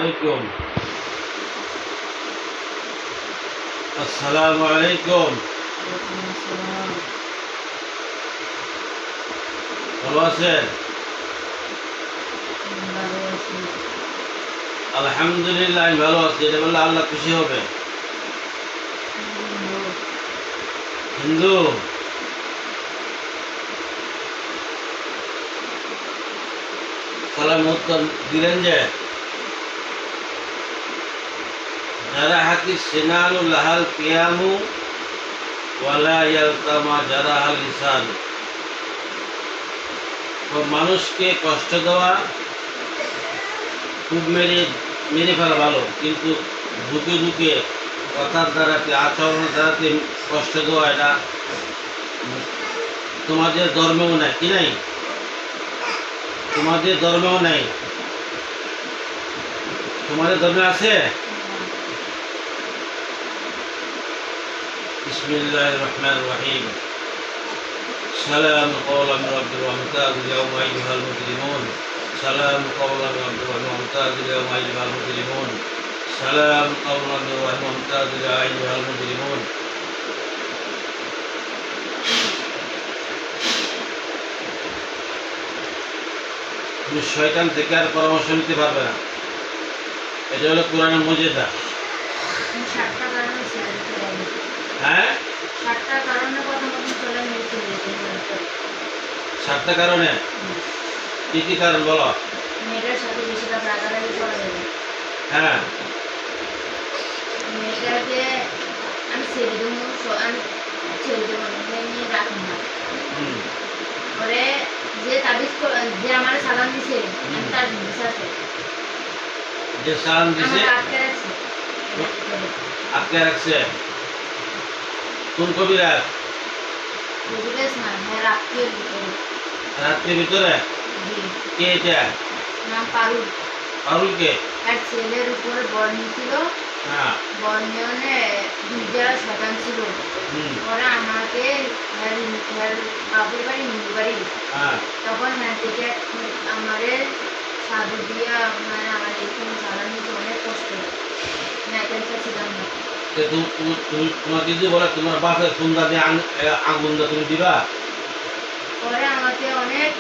আলাইকুম। আসসালামু আলাইকুম। ভালো আছেন? আলহামদুলিল্লাহ আমি ভালো আছি। এটা বললে আল্লাহ খুশি হবে। হিন্দু? সালাম উত্তর দিলেন যে জারাহাতি সিনানু লাহাল কিয়ামু ওয়ালা ইয়ালতামা জারাহাল লিসান। তো মানুষকে কষ্ট দেওয়া খুব মেরে মেরে ফেলা ভালো, কিন্তু ঢুকে ঢুকে কথার দ্বারাতে আচরণের দ্বারাতে কষ্ট দেওয়া এটা তোমাদের ধর্মেও নাই। কি নাই? তোমাদের ধর্মেও নাই। তোমাদের ধর্মে আছে? বিসমিল্লাহির রহমানির রহিম। সালাম কওলাম মির রাব্বির মুমতাযিল ইয়াওমা আইয়ুহাল মুজরিমুন। সালাম কওলাম মির রাব্বির মুমতাযিল ইয়াওমা আইয়ুহাল মুজরিমুন। সালাম কওলাম মির রাব্বির মুমতাযিল আইয়ুহাল মুজরিমুন। তুমি শয়তান থেকে আর পরামর্শ নিতে পারবে না। এটা হলো কোরআনের মুজিজা। হ্যাঁ, 7টা কারণে। কি কি কারণ বলো? মেয়েটার সাথে বেশিরভাগ রাগারাগি করা যাবে। হ্যাঁ, মেয়েটাকে আমি ছেড়ে দেবো, আমি ছেড়ে দেবো নিয়ে রাখুন না। পরে যে তাবিজ যে আমার সালাম দিছে আমি তার বিশ্বাস যে সালাম দিছে আটকে রাখছে। আটকে রাখছে। কোন কবিরাজ? বুঝলেস না, হ্যাঁ রাত্রের ভিতরে। রাত্রির ভিতরে? কে এটা? নাম পারুল। পারুল কে? এক ছেলের উপরে বর নিয়েছিল। হ্যাঁ, বর নিয়ে দুইটা শতান ছিল। পরে আমাকে বাবুর বাড়ি হিন্দু বাড়ি। তখন হ্যাঁ থেকে আমারে সাধু দিয়া মানে আমার এখানে সালান দিতে অনেক কষ্ট। ছিলাম না। তোমার দিদি বলে তোমার বাপের সুন্দর দিয়ে আগুন তুমি দিবা? পরে আমাকে অনেক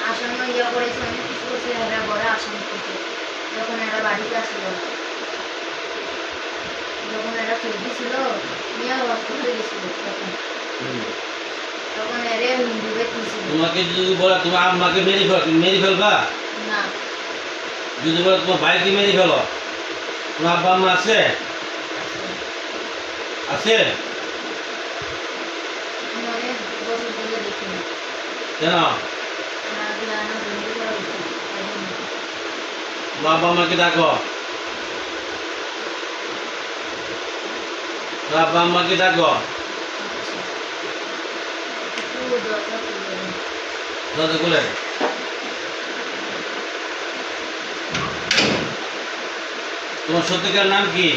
আসামি ইয়া করেছে, অনেক কিছু করছে, এরা বড় আসামি করছে। যখন এরা বাড়িতে আসছিল, যখন এরা সর্দি ছিল নিয়ে হসপিটালে গেছিল, তখন এরে হিন্দু বেঁচেছিল। তোমাকে যদি বলে তোমার আম্মাকে মেরে ফেলবা না? যদি বলে তোমার ভাইকে মেরে ফেলো, তোমার আব্বা আম্মা আছে? আছে? আমি অনেক বছর ধরে দেখিনি। কেন? তোমার আব্বা আম্মাকে ডাকো। তোমার আব্বা আম্মাকে ডাকো। দরজা খুলে। তোমার সত্যিকার নাম কি?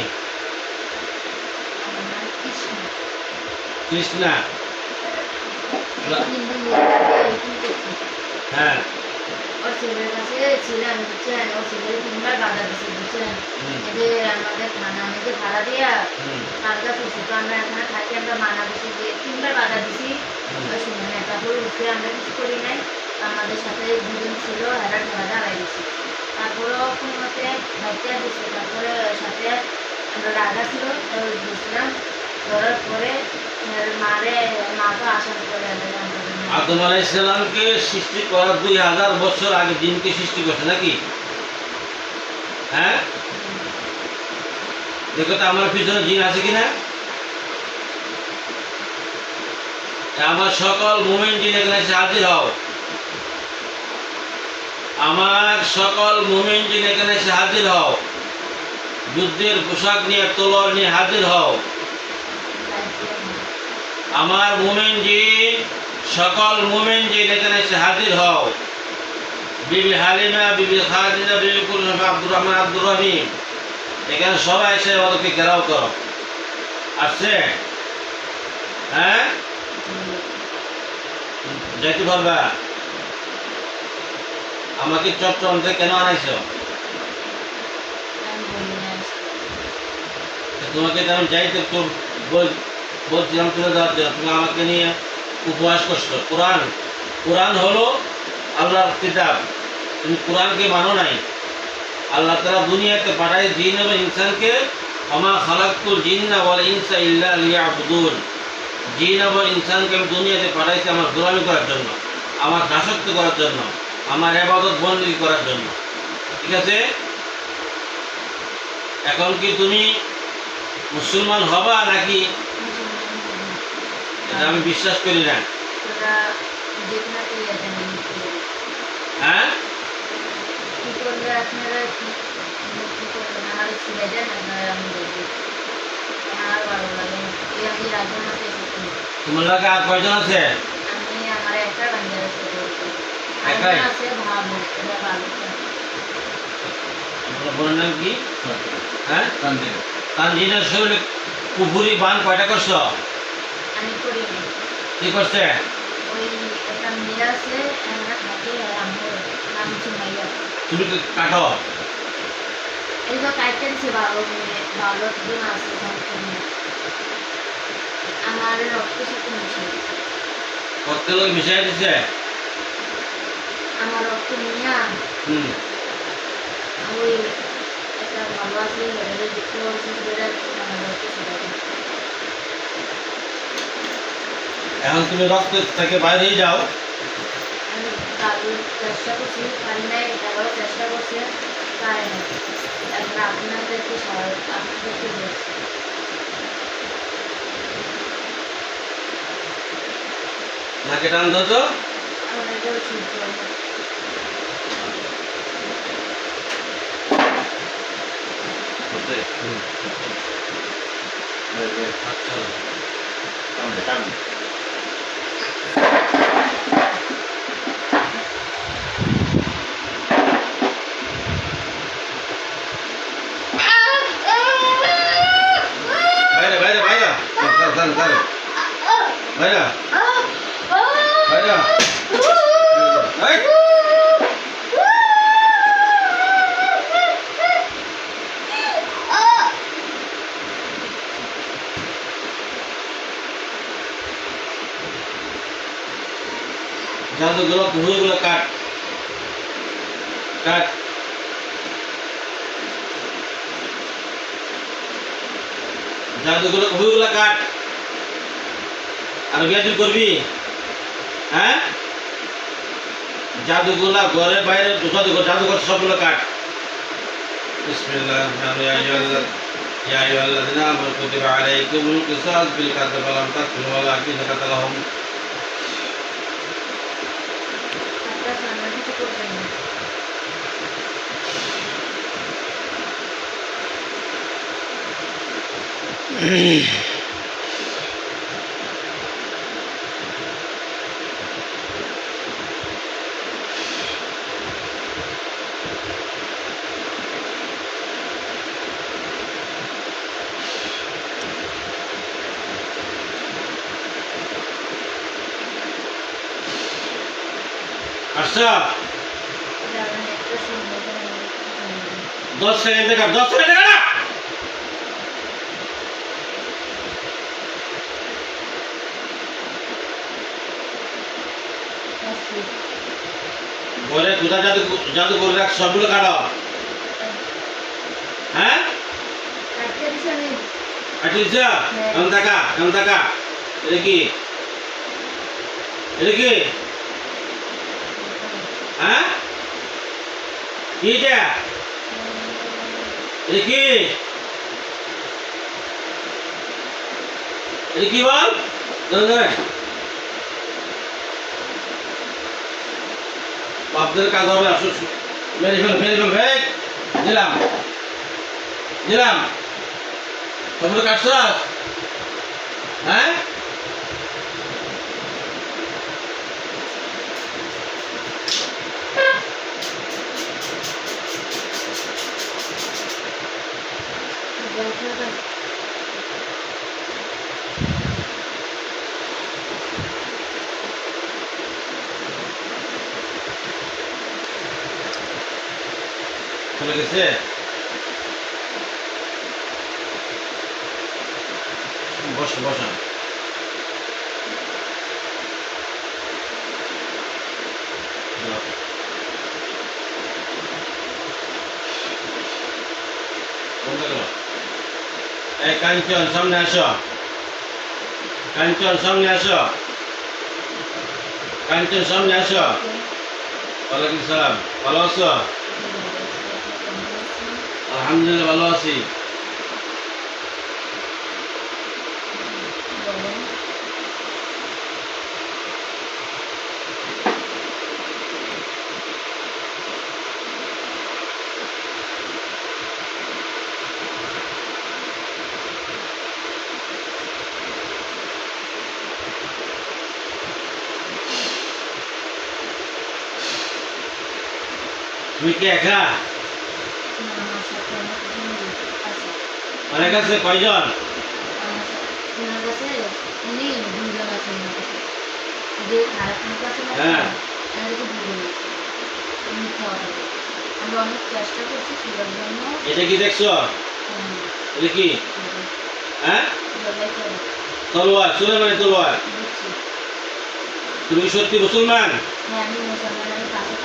কৃষ্ণা? হ্যাঁ, ওর ছেলের কাছে ছিলেন বুঝছেন, ওর ছেলের 3বার বাধা দিচ্ছে বুঝছেন। যে আমাদের থানা আমি যে ভাড়া দিয়া কালকা করছি, তো আমরা এখানে থাকি, আমরা মানা দিছি যে 3বার বাধা দিছি, শুনে না। তারপরে উঠে আমরা কিছু করি নাই। আমাদের সাথে দুজন ছিল, এরা ঢালা হারাই দিছি। তারপরেও কোনো মতে বাচ্চা দিচ্ছে। তারপরে সাথে আমরা রাগা ছিল, দিয়েছিলাম। ধরার পরে মারে মা তো আসামি করে আদম আলাইহিস সালামকে সৃষ্টি করার 2000 বছর আগে জিনকে সৃষ্টি করছে নাকি? হ্যাঁ, দেখো তো আমার পিছনে জিন আছে কিনা। আমার সকল মুমিন জিন এখানে এসে হাজির হও। আমার সকল মুমিন জিন এখানে এসে হাজির হও। যুদ্ধের পোশাক নিয়ে তলোয়ার নিয়ে হাজির হও। আমার মুমিন জিন, সকল মুমিন জিন এখানে এসে হাজির হও। বিবি হালিমা, বিবি খাদিজা, বিবি কুলসুম, আব্দুর রহমান, আব্দুর রহিম, এখানে সবাই এসে ওদেরকে ঘেরাও করো। আসছে? হ্যাঁ, যেতে পারবা? আমাকে চট্টগ্রাম থেকে কেন আনাইছো? তোমাকে তো আমি যাইতে তো বলছিলাম চলে যাওয়ার জন্য, তুমি আমাকে নিয়ে উপহাস করছো। কোরআন, কোরআন হলো আল্লাহর কিতাব, তুমি কোরআনকে মানো নাই। আল্লাহ তাআলা দুনিয়াতে পাঠায় জিন এবং ইনসানকে, আমা খালাকতুল জিন্না ওয়াল ইনসা ইল্লা লিয়াবুদুন। জিন এবং ইনসানকে আমি দুনিয়াতে পাঠাইছি আমার গোলামি করার জন্য, আমার দাসত্ব করার জন্য, আমার ইবাদত বন্দী করার জন্য। ঠিক আছে, এখন কি তুমি মুসলমান হবা নাকি? এটা আমি বিশ্বাস করি না। তোরা যেখানে পেয়ে যান হ্যাঁ, কি করলে আপনারা কি করবেন? আমার ছেলে দেন, আপনারা আমি দেখবো। আমার ভালো লাগে না। এই আমি রাজ্যের মধ্যে এসেছি। তোমার লাগে আর কয়জন আছে? আমি আমার একটা বান্ধব আছে, একাই? আরেকজন আছে ভাবো, এটা ভালো। তোমার বোনের নাম কি? হ্যাঁ, তানজিনের শরীরে কুফুরি বান কয়টা করছো? আমি করিনি। কি করছে? ওই একটা মেয়ে আছে, আমরা থাকে, আমার নাম সুমাইয়া। তুমি তো কাটো। এই তো কাইটেনছে ভালো মেয়ে, ভালো একজন আছে সম্পূর্ণ। আমার রক্তের সাথে মিশে গেছে। কত লোক মিশাই দিছে? আমার রক্ত নিয়ে হুম, ওই একটা ভালো আছে, ওদের দেখতে ওষুধ বেড়ে আমার রক্ত ছেড়ে দেয়। এখন তুমি রক্ত থেকে বাইরে যাও। আমি দাদুর চেষ্টা করছি, পারি নাই, এটাও চেষ্টা করছে, পারে না। এখন আপনাদেরকে আপনাদেরকে বলছি। নাকে টান দাও তো। আমার এটাও সহ্য হয় না। আচ্ছা, বাইরে বাইরে বাইরে বাইরে বাইরে বাইরে বাইরে। এই! জাদুগুলো ভুঁড়িগুলো কাট কাট। জাদুগুলো ভুঁড়িগুলো কাট। আর বিয়াদুল করবি? হ্যাঁ, জাদুগুলা ঘরে বাইরে জাদুঘর সবগুলো কাট। বিসমিল্লাহির রহমানির রহিম। ইয়া আইয়ুহাল্লাযিনা আমানু কুতিবা আলাইকুমুল কিসাস বিল কাতলি ফালাম তাকতুলু ওয়ালাকিন কাতালাহুম। আপনার সামনে কিছু করবেন না। আচ্ছা, এটা আমার একটা সুন্দর 10 সেকেন্ডে কাট, 10 সেকেন্ডে কাট। ঘরে কোথা জাদু করে রাখ, সবগুলো কাটো। হ্যাঁ, কাটতে দিছে আমি। আচ্ছা, এমন টাকা এমন টাকা। এটা কি? এটা কি? হ্যাঁ, কি এটা? এটা কি? এটা কি বল? বাপদের কাজ হবে, আসো মেরে ফেল মেরে ফেল ভাই। দিলাম দিলাম, তোমরা কাটছ? হ্যাঁ, চলে গেছে। বসা বন্ধ করো। এই কাঞ্চন সামনে আসো, কাঞ্চন সামনে আসো, কাঞ্চন সামনে আসো। ওয়ালাইকুম সালাম, ভালো আছো? আলহামদুলিল্লাহ ভালো আছি। তুমি কি একা? অনেক আছে, কয়জন? হ্যাঁ। আমরা অনেক চেষ্টা করছি ছেলের জন্য। এটা কি দেখছো? এটা কি? হ্যাঁ, তলোয়ার, সুলেমানের তলোয়ার। তুমি সত্যি মুসলমান?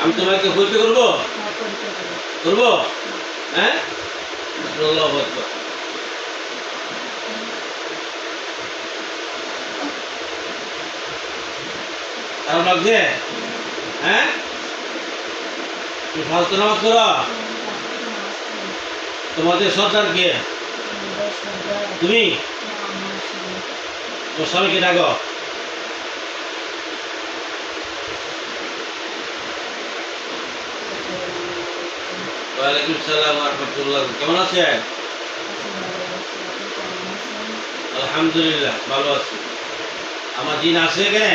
আমি তোমাকে পরীক্ষা করবো, করবো? হ্যাঁ, আল্লাহু আকবার। খারাপ লাগছে? হ্যাঁ, তুমি ফালতু নামাজ করো? তোমাদের সর্দার কে? তুমি? তোমার স্বামীকে ডাকো। ওয়ালাইকুম সালাম ওয়া রাহমাতুল্লাহ। কেমন আছেন? আলহামদুলিল্লাহ ভালো আছি। আমার দিন আছে এখানে?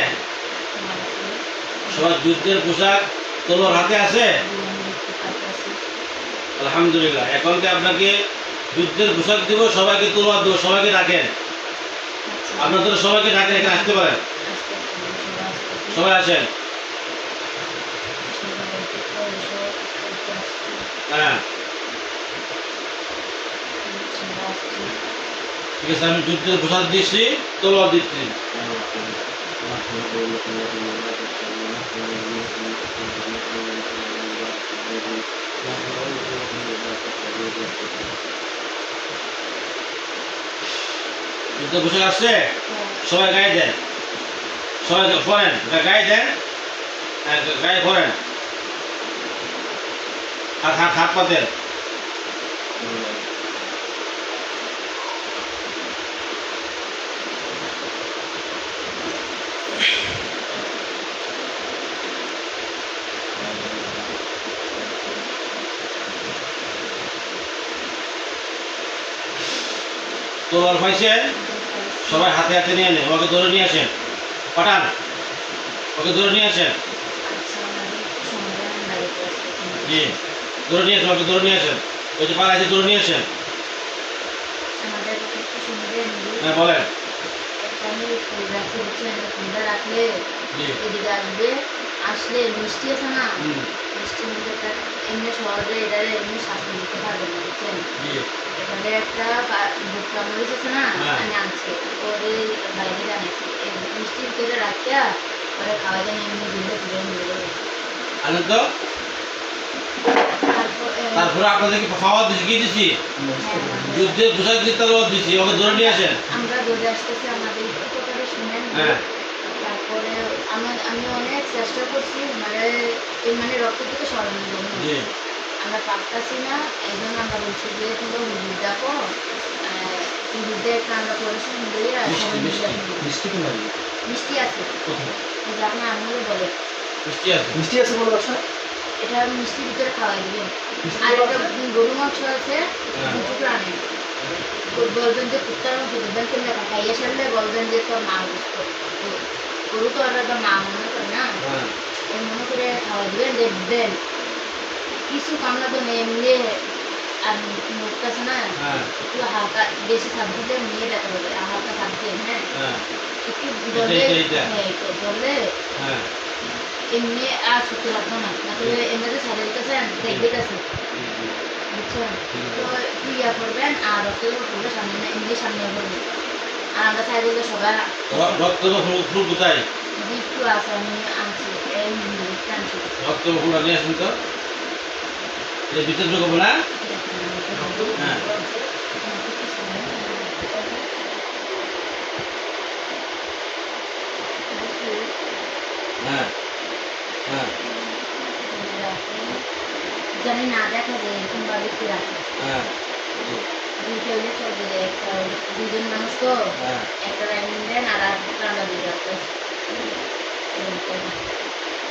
সবার যুদ্ধের পোশাক তলোয়ার হাতে আছে? আলহামদুলিল্লাহ। এখন কি আপনাকে যুদ্ধের পোশাক দিব, সবাইকে তলোয়ার দেবো, সবাইকে ডাকেন। আপনাদের সবাইকে ডাকেন, এখানে আসতে পারেন, সবাই আসেন। হ্যাঁ ঠিক আছে, আমি যুদ্ধের পোশাক দিচ্ছি, তলোয়ার দিচ্ছি। যুদ্ধের পোশাক আসছে, সবাই গায়ে দেন, সবাই পরেন, গায়ে দেন, গায়ে পরেন, হাত হাত হাত পাতেন। তলোয়ার পাইছেন, সবাই হাতে হাতে নিয়ে নেন, ওকে ধরে নিয়ে আসেন, পাঠান, ওকে ধরে নিয়ে আসেন। জি, ধরে নিয়ে আসেন, ওকে ধরে নিয়ে আসেন, ওই যে পাড়া আছে ধরে নিয়ে আসেন। হ্যাঁ বলেন। রাখলে জি এদিকে আসবে, আসলে মিষ্টি আছে না, মিষ্টির মধ্যে একটা এমনি সহজে এটা এমনি শাস্তি দিতে পারবে না, বুঝছেন? জি এখানে একটা ভুট্টা মরিচ আছে না, হ্যাঁ। আমি আনছি, ওরে বাইরে জানাচ্ছি মিষ্টির ভিতরে রাখিয়া ওরা খাওয়া যায় এমনি দিলে ফিরে নিয়ে যাবে। আনেন তো। তারপরে আপনাদেরকে খাওয়া দিচ্ছি, কি দিচ্ছি? যুদ্ধের পোশাক দিয়ে তলোয়ার দিচ্ছি, ওকে ধরে নিয়ে আসেন। আমরা দৌড়ে আসতেছি, আমাদের উপকারে শুনেন। হ্যাঁ তারপরে আমি অনেক চেষ্টা করছি মানে এই মানে রক্ত থেকে সরানোর জন্য, জি আমরা পারতাছি না। এই জন্য আমরা বলছি যে তোমরা হুজুর দেখো, হুজুরদের একটা আমরা পরিশ্রম দিয়ে মিষ্টি আছে, কোথায়? এই যে আপনার আম্মুরে বলে মিষ্টি আছে বলে বাসা? এটা মিষ্টির ভিতরে খাওয়াই দিবেন। আর একটা গরু মাংস আছে, দুটো আনেন, বলবেন যে কুত্তার মাংস দেবেন, কিংবা খাইয়ে সারলে বলবেন যে তোর মা বুঝতো, গরু তো আর একটা মা মনে করে না, ওই মনে করে খাওয়া দিবেন, দেখবেন কিছু কামলা তো নেই এমনি। আর মুখটা আছে না, একটু হালকা বেশি সাপ দিলে নিয়ে ব্যথা হবে, আর হালকা সাপ দিয়ে, হ্যাঁ একটু ধরলে, হ্যাঁ একটু ধরলে এমনি আর ছুটি রাখবো না, তাহলে এমনিতে সারিয়ে দিতেছেন দেখবে গেছে, বুঝছেন? তো একটু ইয়া করবেন আর রক্তের উপর সামনে না, এমনি সামনে করবেন, আর আমরা চাই বলতে সবাই বক্তব্য ফুল কোথায়? একটু আছে আমি আনছি এই মিনিটটা আনছি বক্তব্য ফুল নিয়ে আসুন তো। এই ভিতরে ঢুকবো না? হ্যাঁ। হ্যাঁ হ্যাঁ জানি না দেখা যায় এরকম ভাবে কি রাখে হ্যাঁ দুইটা হইলে চলবে একটা দুজন মানুষ তো হ্যাঁ একটা রান্না দেন আর একটা আমরা দিয়ে রাখতে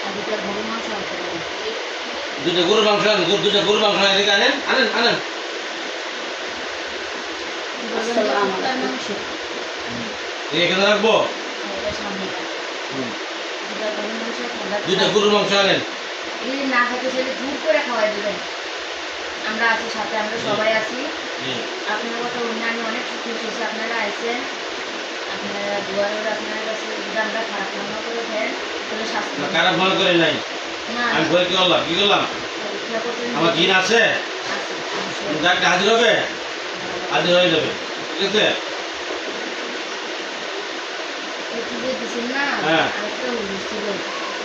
আর দুটা গরু মাংস আনতে পারি দুটো গরুর মাংস আনেন, দুটো গরুর মাংস এদিকে আনেন, আনেন আনেন। কুত্তার মাংস এখানে রাখবো। এটা সামনে হুম। দুটা গরু মাংস ঠান্ডা দুটো গরুর মাংস আনেন। যদি না খেতে চাইলে জোর করে খাওয়াই দেবেন আমরা আছি সাথে আমরা সবাই আছি জি। আপনার কথা অন্যান্য অনেক খুশি হয়েছে আপনারা আইছেন আপনারা দুয়ারের আপনার কাছে যদি আমরা খারাপ মনে করে দেন তাহলে শাস্তি না, খারাপ মনে করি নাই। না আমি বলে কি করলাম? কি করলাম? পরীক্ষা করতে আমার জিন আছে, আছে, অবশ্যই। ডাক্তার হাজির হবে, হাজির হয়ে যাবে। ঠিক আছে? একটু যে দিছেন না হ্যাঁ। আরেকটা হুজুর ছিল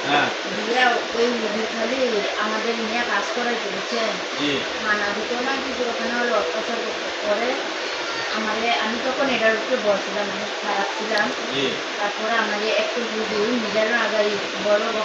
হ্যাঁ দিয়া ওই হুজুর খালি আমাদের নিয়ে কাজ করাইতে বুঝছেন জি মানা দিত না কিছু ওখানে হলো অত্যাচার করে আমি তখন এটার উপরে বলছিলাম অনেক খারাপ ছিলাম জি তারপরে আমাদের একটু বুঝি নিজের আগাই বড়